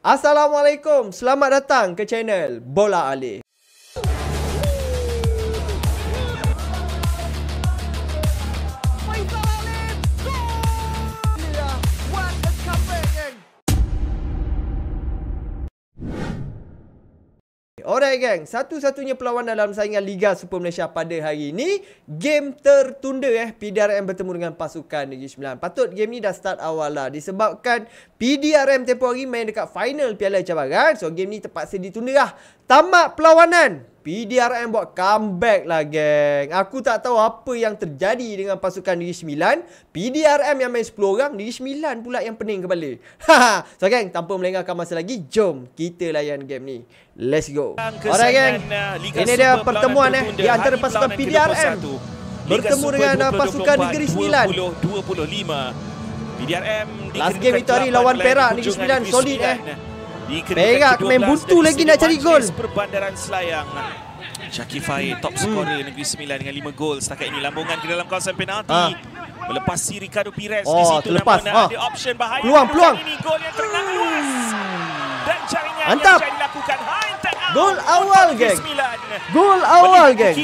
Assalamualaikum, selamat datang ke channel Bola Alih. Alright gang, satu-satunya perlawan dalam saingan Liga Super Malaysia pada hari ini, game tertunda PDRM bertemu dengan pasukan Negeri Sembilan. Patut game ni dah start awal lah, disebabkan PDRM tempoh hari main dekat final Piala Cabaran. So game ni terpaksa ditunda lah. Tamat perlawanan, PDRM buat comeback lah geng. Aku tak tahu apa yang terjadi dengan pasukan Negeri Sembilan. PDRM yang main 10 orang, Negeri Sembilan pula yang pening kepala. So geng, tanpa melengahkan masa lagi, jom kita layan game ni. Let's go. Alright geng, ini dia pertemuan di antara pasukan PDRM bertemu dengan pasukan Negeri Sembilan. 25 PDRM last game victory lawan Perak. Negeri Sembilan solid Perak main buntu lagi nak cari gol. Perbandaran Selayang, Syakir Fahir top scorer Negeri Sembilan dengan 5 gol setakat ini. Lambungan ke dalam kawasan penalti, melepasi Ricardo Pires di situ. Terlepas. Ada option bahaya. Peluang. Ini gol yang terkenang luas dan jaringan mantap. yang dilakukan. Gol awal geng. Gol awal geng.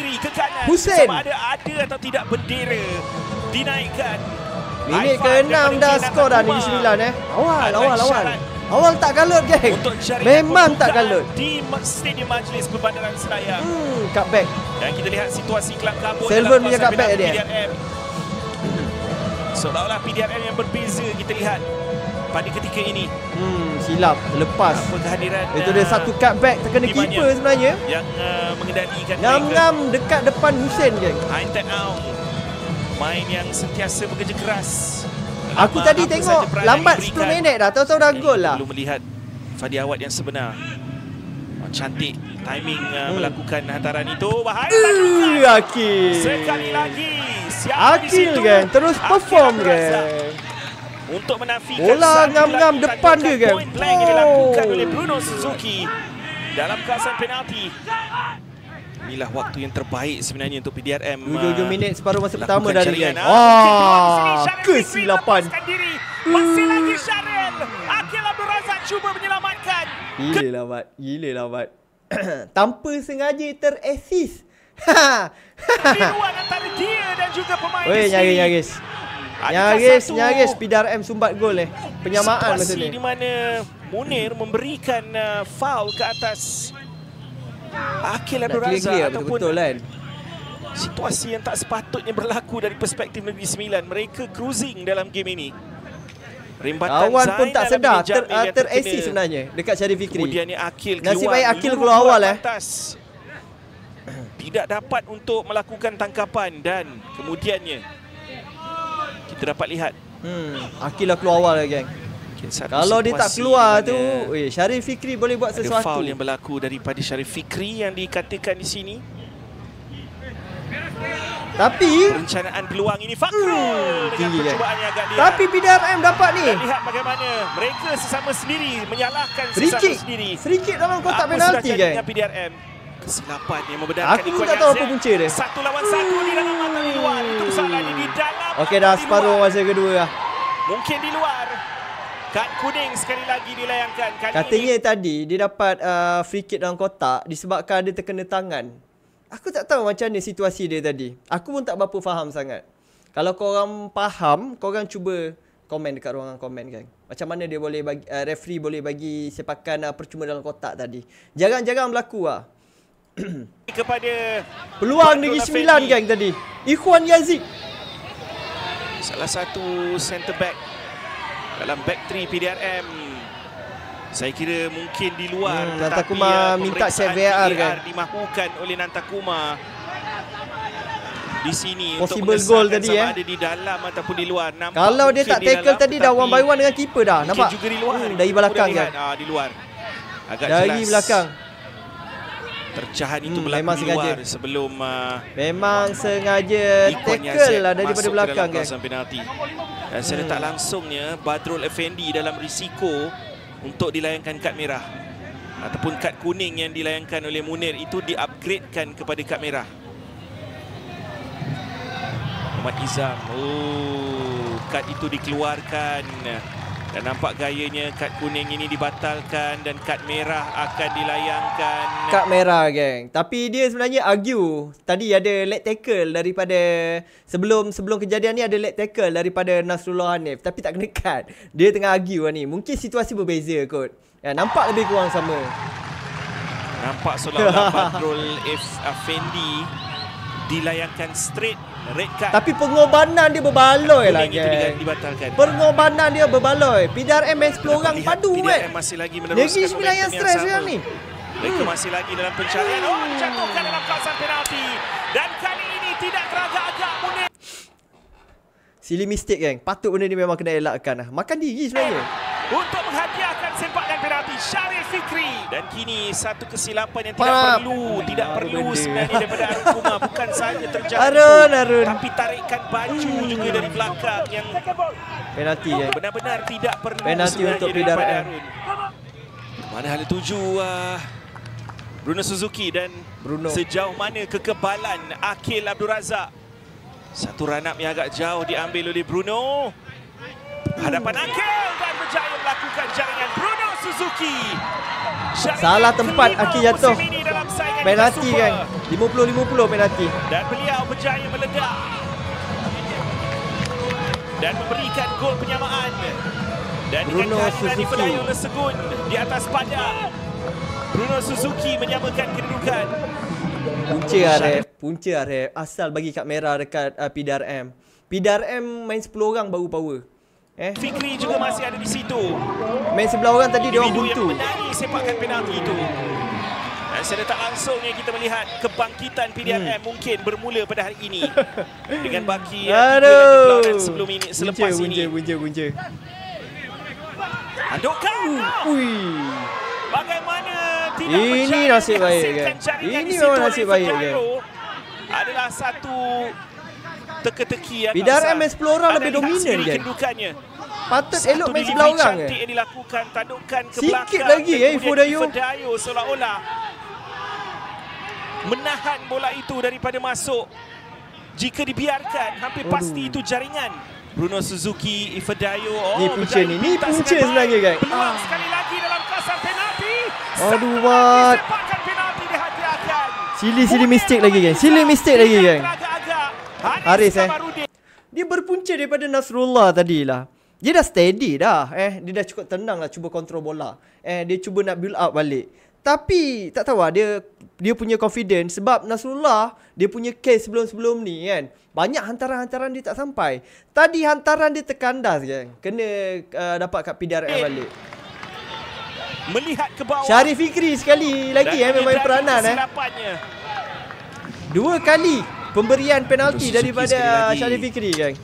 Hussein. Sama ada atau tidak bendera dinaikkan. Minit ke-6 dah skor dah Negeri Sembilan Awal tak kalut geng. Memang tak kalut. Di Stadium Majlis Perbandaran Selayang. Cutback. Dan kita lihat situasi kelam kabut. Selvan punya cutback dia. Seolah-olah PDRM yang berbeza kita lihat pada ketika ini. Silap, lepas. Kehadiran itu dia satu cutback terkena keeper sebenarnya. Yang mengendalikan ngam-ngam dekat depan Hussein geng. Haintan Aung, main yang sentiasa bekerja keras. Aku tadi tengok lambat 10 minit dah, tahu-tahu dah gol lah. Perlu melihat Fadi Awad yang sebenar. Cantik timing melakukan hantaran itu. Bahaya. Akil. Sekali lagi. Akil geng, terus perform geng. Untuk menafikan bola ngam-ngam depan dia geng. Point blank yang dilakukan oleh Bruno Suzuki dalam kawasan penalti. Inilah waktu yang terbaik sebenarnya untuk PDRM. 7 minit separuh masa pertama dari geng. Kesilapan. Masih lagi Syaril. Akil Abdul Razak cuba menyelamatkan. Gila mat. Tanpa sengaja ter-assist. Tiruan antara dia dan juga pemain. Nyaris PDRM sumbat gol penyamaan masa ni. Di mana Munir memberikan foul ke atas Akil Abdul Razak ataupun betul kan. Situasi yang tak sepatutnya berlaku dari perspektif Negeri Sembilan. Mereka cruising dalam game ini. Kawan pun tak sedar ter-assist sebenarnya dekat Syarif Fikri. Kemudiannya Akil keluar. Nasib baik Akil keluar awal Tidak dapat untuk melakukan tangkapan dan kemudiannya kita dapat lihat Akil lah keluar awal geng. Kalau dia tak keluar tu, Syarif Fikri boleh buat sesuatu. Ada foul yang berlaku daripada Syarif Fikri yang dikatakan di sini. Tapi perencanaan peluang ini Fakrul dengan percubaan yang agak liar. Tapi PDRM dapat ni. Dan lihat bagaimana mereka sesama sendiri menyalahkan sesama sendiri. Free kick dalam kotak penalti geng. PDRM kesilapan yang membenarkan. Aku pun tak tahu apa punca dia. 1 lawan 1 di dalam atau di luar. Itu soalannya di dalam. Okey dah separuh masa kedua lah. Mungkin di luar. Kad kuning sekali lagi dilayangkan. Katanya tadi dia dapat free kick dalam kotak disebabkan dia terkena tangan. Aku tak tahu macam mana situasi dia tadi. Aku pun tak berapa faham sangat. Kalau korang faham, korang cuba komen dekat ruangan komen kan. Macam mana dia boleh bagi, referee boleh bagi sepakan percuma dalam kotak tadi. Jarang-jarang berlaku lah. Kepada peluang Negeri Sembilan gang tadi. Ikhwan Yazid, salah satu centre back dalam back 3 PDRM. Saya kira mungkin di luar, Nantakuma minta check VAR kan. Dimahukan oleh Nantakuma di sini possible goal tadi sama ada di dalam ataupun di luar. Nampak kalau dia tak tackle tadi dah one by one dengan keeper dah. Nampak juga di luar. Dari belakang kan. Di luar. Agak dari jelas. Belakang. Tercahan itu berlaku di luar sebelum memang sengaja tackle lah daripada belakang kan. Penalti. Dan secara tak langsungnya Badrul Effendi dalam risiko untuk dilayangkan kad merah ataupun kad kuning yang dilayangkan oleh Munir itu di-upgradekan kepada kad merah. Muhammad Izam, kad itu dikeluarkan Dan nampak gayanya kad kuning ini dibatalkan dan kad merah akan dilayangkan. Kad merah, geng. Tapi dia sebenarnya argue. Tadi ada leg tackle daripada sebelum kejadian ni ada leg tackle daripada Nasrullah Hanif, tapi tak kena kad. Dia tengah argue ni. Mungkin situasi berbeza kot. Ya, nampak lebih kurang sama. Nampak seolah-olah Badrul Effendi dilayangkan straight red card. Tapi pengorbanan dia berbaloi lah, geng. Dibatalkan. Pengorbanan dia berbaloi. PDRM main 10 orang padu PDRM masih lagi meneruskan Negeri Sembilan yang stres sekarang ni. Mereka masih lagi dalam pencarian. Oh, dijatuhkan dalam kawasan penalti. Dan kali ini tidak teragak-agak Munir. Silly mistake, geng. Patut benda ni memang kena elakkan lah. Makan diri sebenarnya. Untuk menghadiahkan sempakan penalti Syaril Fikri. Dan kini satu kesilapan yang tidak perlu sebenarnya daripada Arun Kumar. Bukan sahaja terjadi Arun. tapi tarikan baju juga dari belakang yang Penalti, geng. benar-benar tidak perlu Penalti sebenarnya untuk daripada PDRM. Arun. Mana hala tuju Bruno Suzuki dan sejauh mana kekebalan Akil Abdul Razak. Satu run up yang agak jauh diambil oleh Bruno. Hadapan Akil dan berjaya melakukan jaringan Bruno Suzuki. Salah tempat Akil jatuh. Penalti, geng. 50-50 penalti. Dan beliau berjaya meledak dan memberikan gol penyamaan. Dan Bruno dengan kehadiran Suzuki. Ifedayo Lesegun di atas padang, Bruno Suzuki menyamakan kedudukan. Punca Arif. Asal bagi kad merah dekat PDRM. PDRM main 10 orang baru power. Fikri juga masih ada di situ. Main 11 orang tadi dia orang buntu. Yang menari sepakan penalti itu. Dan secara tak langsungnya kita melihat kebangkitan PDRM mungkin bermula pada hari ini. Dengan baki 3 lagi pelawatan sebelum ini, selepas ini. Bunca. Andokan. Bagaimana tidak Ini nasib baik, kan? Ini memang nasib baik, kan? Adalah satu teka-teki yang PDRM main 10 orang lebih dominan, kan? kedudukannya. Patut elok main 11 orang, cantik yang dilakukan, tadukan ke sikit belakang. lagi, Ifedayo seolah-olah menahan bola itu daripada masuk. Jika dibiarkan, hampir pasti itu jaringan. Bruno Suzuki, Ifedayo. Ni punca ni. Ni punca sebenarnya, guys. Peluang sekali lagi dalam kawasan penalti. Aduh, Mat. Sepakan penalti dihadiahkan. Silly mistake lagi, geng. Silly mistake lagi, geng. Haris, dia berpunca daripada Nasrullah tadi lah. Dia dah steady dah. Dia dah cukup tenang lah cuba kontrol bola. Dia cuba nak build up balik. Tapi tak tahu lah, dia punya confidence sebab Nasrullah dia punya case sebelum-sebelum ni kan. Banyak hantaran-hantaran dia tak sampai. Tadi hantaran dia terkandas, geng. Kena dapat kat PDRM balik. Melihat ke bawah. Syaril Fikri sekali lagi main peranan. 2 kali pemberian penalti daripada Syaril Fikri, geng.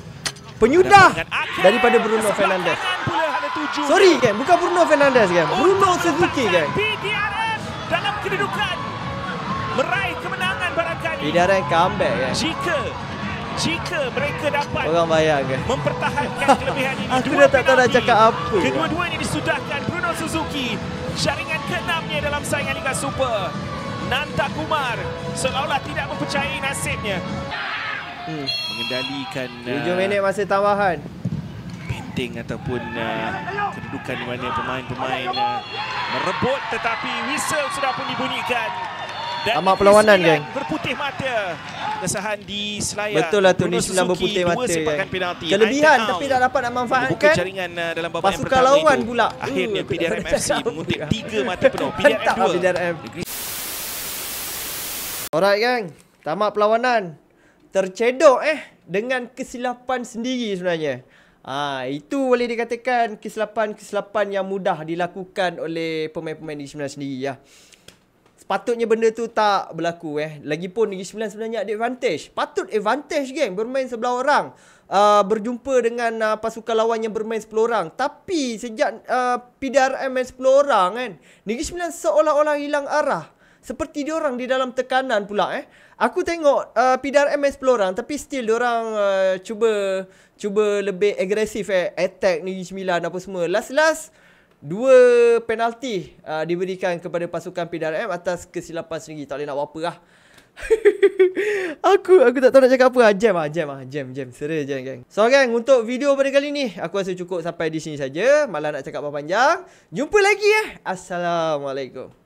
Penyudah daripada Bruno Fernandes. Sorry, geng, bukan Bruno Fernandes, geng. Bruno Suzuki, geng. PDRM dalam kedudukan meraih kemenangan barangkali. PDRM comeback, geng. Jika mereka dapat orang bayar, geng, mempertahankan kelebihan ini. Aku dah tak tahu nak cakap apa. Kedua-duanya disudahkan. Bruno Suzuki jaringan ke-6-nya dalam saingan Liga Super. Nanta Kumar seolah-olah tidak mempercayai nasibnya. Mengendalikan 7 minit masa tambahan. Penting ataupun kedudukan di mana pemain-pemain merebut, tetapi whistle sudah pun dibunyikan. Dan tamat perlawanan, geng. Berputih mata. Kesahan di selayar. Betul lah tu, Negeri Sembilan berputih mata, geng. Kelebihan tapi tak dapat nak manfaatkan. Dalam pasukan lawan pula. Akhirnya PDRM FC mengutip 3 mata penuh. PDRM 2. Alright, geng. Tamat perlawanan. Tercedok dengan kesilapan sendiri sebenarnya. Itu boleh dikatakan kesilapan yang mudah dilakukan oleh pemain-pemain Negeri Sembilan sendiri ya. Sepatutnya benda tu tak berlaku Lagipun Negeri Sembilan sebenarnya ada advantage. Patut advantage, geng, bermain 11 orang. Berjumpa dengan pasukan lawan yang bermain 10 orang. Tapi sejak PDRM main 10 orang kan, Negeri Sembilan seolah-olah hilang arah. Seperti diorang di dalam tekanan pula Aku tengok PDRM main 10 orang, tapi still diorang cuba lebih agresif attack Negeri Sembilan apa semua. Last 2 penalti diberikan kepada pasukan PDRM atas kesilapan sendiri. Tak boleh nak buat apa lah. Aku tak tahu nak cakap apa. Jam. Serius jam, geng. So geng, untuk video pada kali ni aku rasa cukup sampai di sini saja. Malah nak cakap panjang. Jumpa lagi Assalamualaikum.